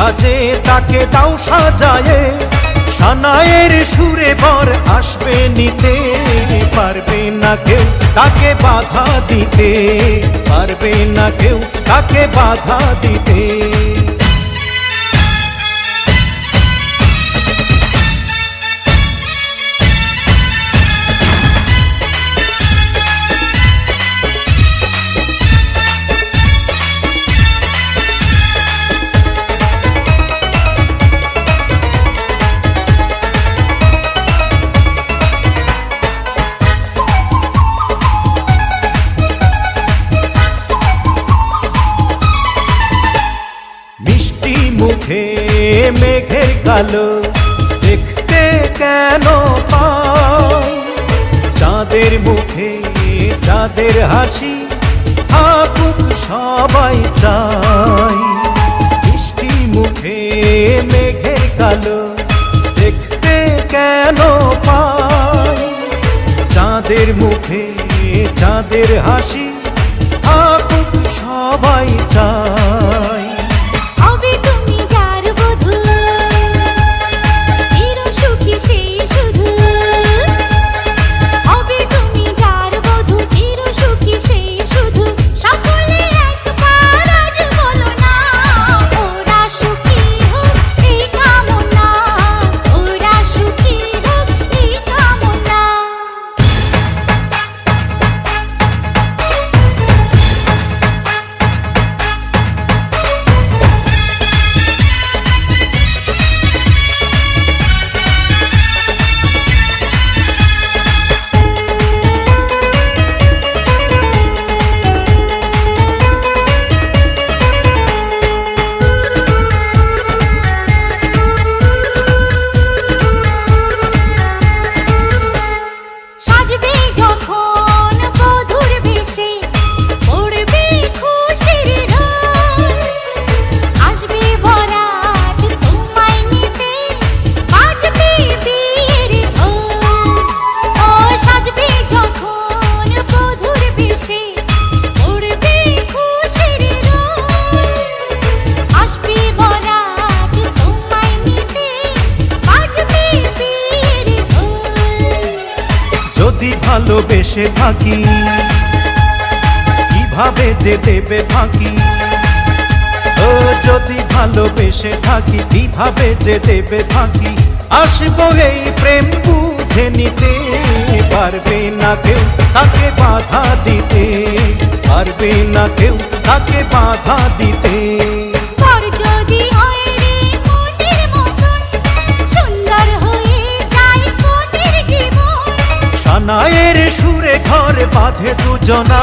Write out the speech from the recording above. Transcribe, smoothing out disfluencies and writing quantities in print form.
সাজে তাকে দাও সাজায়ে, সানায়ের সুরে বর আসবে নিতে। পারবে না কেউ তাকে বাধা দিতে, পারবে না কেউ তাকে বাধা দিতে। মুখে মেঘের কালো দেখতে কেন পাই, চাঁদের মুখে চাঁদের হাসি থাকুক সবাই চাই। মিষ্টি মুখে মেঘের কালো দেখতে কেন পাই, চাঁদের মুখে চাঁদের হাসি থাকুক সবাই চাই। যদি ভালোবেসে থাকি কিভাবে যে দেবে ফাঁকি, ও যদি ভালোবেসে থাকি কিভাবে যে দেবে ফাঁকি। আসবো এই প্রেম বুঝে নিতে, পারবে না কেউ তাকে বাধা দিতে, পারবে না কেউ তাকে বাধা দিতে। সানায়ের সুরে ঘর বাঁধে দুজনা।